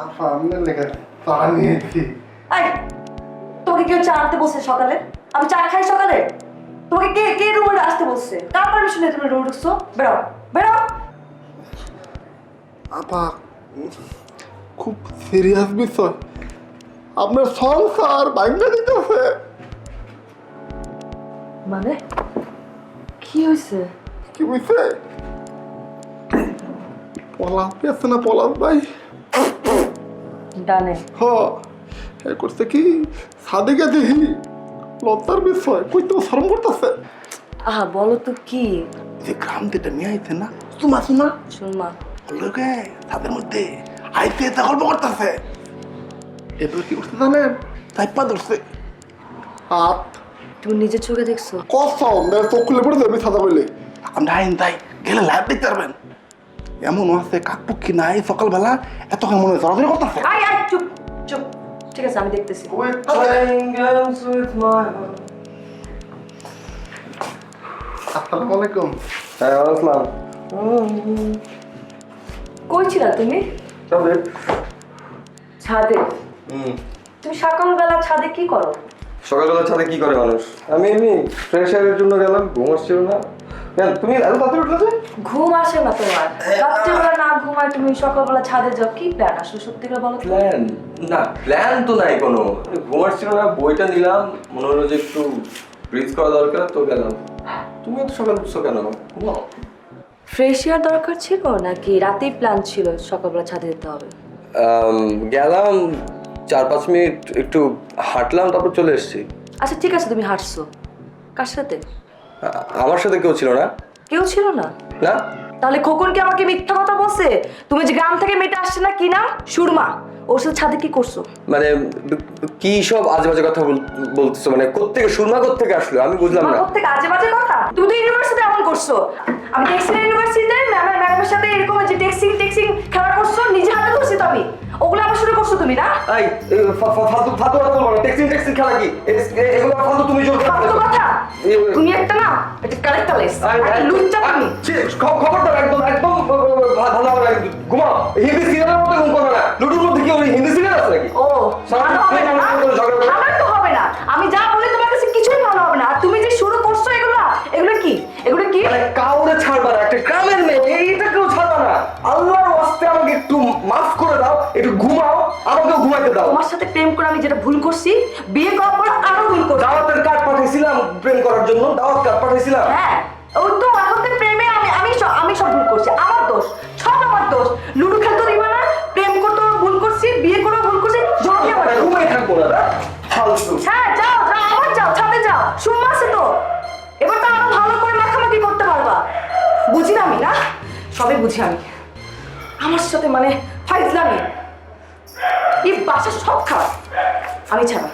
আপা আপনার লেগে চা নিয়েছি। এই তোমাকে কেউ চা আনতে বলছে সকালে? আমি চা খাই সকালে? তোমাকে কে কে রুমে আসতে বলছে? কার পারমিশনে তুমি রুমে ঢুকছো? বেরো বেরো। আপা খুব সিরিয়াস বিষয়, আপনার সংসার ভাঙা দিতেছে। মানে কি হয়েছে? কি বুঝছে? পলাশ পেয়েছে না পলাশ ভাই? ডানে হ এ করছে কি সাদিকে দেখি লজ্জার বিষয়, কইতেও শরম করতেছে। আহা বলো তো কি? যে গ্রাম থেকে নিয়ে আইছে না সুমা সুমা শুনমা লোকে তাদের মধ্যে আইতে তা গল্প করতেছে। এরপর কি করতে জানেন? চাইপা ধরছে হাত তুমি নিজের চোখে দেখছো? কসম মেরে চোখ খুলে পড়ে যাবে সাদা বলে। আমরা আইন তাই গেলে লাইভ দেখতে পারবেন। এমন আছে কাকপক্ষী নাই সকালবেলা এত মনে হয় চলাচল করতেছে। আই আই চুপ চুপ, ঠিক আছে আমি দেখতেছি। আসসালামু আলাইকুম। হ্যাঁ আসলাম। কই ছিলা তুমি? ছাদে। তুমি সকালবেলা ছাদে কি করো? সকালবেলা ছাদে কি করে মানুষ? আমি এমনি ফ্রেশ এয়ারের জন্য গেলাম, ঘুম আসছিল না। কেন তুমি এত তাড়াতাড়ি উঠলে যে? ঘুম আসে না তোমার? রাত্রিবেলা না ঘুমায় তুমি সকালবেলা ছাদে যাও, কি প্ল্যান আসলে সত্যি করে বলো তো? প্ল্যান না, প্ল্যান তো নাই কোনো। ঘুম আসছিল না, বইটা নিলাম, মনে হলো যে একটু ব্রিজ করা দরকার, তো গেলাম। তুমি এত সকাল উঠছো কেন? ঘুমাও। ফ্রেশ এয়ার দরকার ছিল নাকি রাতেই প্ল্যান ছিল সকালবেলা ছাদে যেতে হবে? গেলাম 4-5 মিনিট একটু হাঁটলাম, তারপর চলে এসেছি। আচ্ছা ঠিক আছে, তুমি হাঁটছো কার সাথে? আমার সাথে কেউ ছিল না। কেউ ছিল না? না। তাহলে খোকন কি আমাকে মিথ্যা কথা বলছে? তুমি যে গ্রাম থেকে মেয়েটা আসছে না, কি নাম, সুরমা, ওর সাথে ছাদে কি করছো? মানে কি সব আজে বাজে কথা বলতেছো? মানে কোত্থেকে সুরমা কোত্থেকে আসলো আমি বুঝলাম না। কোত্থেকে আজে বাজে কথা? তুমি তো ইউনিভার্সিটিতে এমন করছো। আমি দেখছি না ইউনিভার্সিটিতে ম্যাডামের সাথে এরকম যে টেক্সিং খেলা করছো, নিজে হাতে করছি তো আমি। ওগুলো আবার শুরু করছো তুমি না? এই ফালতু কথা বলবো না। টেক্সিং খেলা কি এগুলো ফালতু? তুমি জোর ফালতু কথা? তুমি একটা না এটা ক্যারেক্টারলেস, একটা লুচ্চা তুমি। খবরদার, একদম একদম ভালো হবে না। ঘুমাও। হিন্দি সিরিয়ালের মধ্যে ঘুম করবে না। লুডুর মধ্যে কি ওই হিন্দি সিরিয়াল আছে নাকি? ও ভালো হবে না না? আমার তো হবে না। আমি যা বলি তোমার কাছে কিছুই ভালো হবে না। আর তুমি যে শুরু করছো এগুলো কি? এগুলো কি? মানে কাউরে ছাড়বা না, একটা গ্রামের মেয়ে এইটা কেউ ছাড়বা না। আল্লাহর ওয়াস্তে আমাকে একটু মাফ করে দাও, একটু ঘুমাও, আমাকেও ঘুমাইতে দাও। তোমার সাথে প্রেম করে আমি যেটা ভুল করছি, বিয়ে করার পর আরো ভুল করছি। দাওয়াতের কার্ড পাঠাইছিলাম প্রেম করার জন্য, দাওয়াত কার্ড পাঠাইছিলাম। হ্যাঁ ওই তো এখন তো প্রেমে আমি সব ভুল করছি, আমার দোষ, সব আমার দোষ। লুডু খেলতে দিবা না, প্রেম করতে ভুল করছি, বিয়ে করে ভুল করছি, জমি আমার। ঘুমাই থাকবো না ফালতু। হ্যাঁ যাও আবার যাও, ছাদে যাও, সুমা আছে তো। এবার তো আরো ভালো করে মাখামাখি করতে পারবা। বুঝি না আমি, না সবই বুঝি আমি। আমার সাথে মানে ফাইজলামি, এই বাসা সব খারাপ, আমি ছাড়া।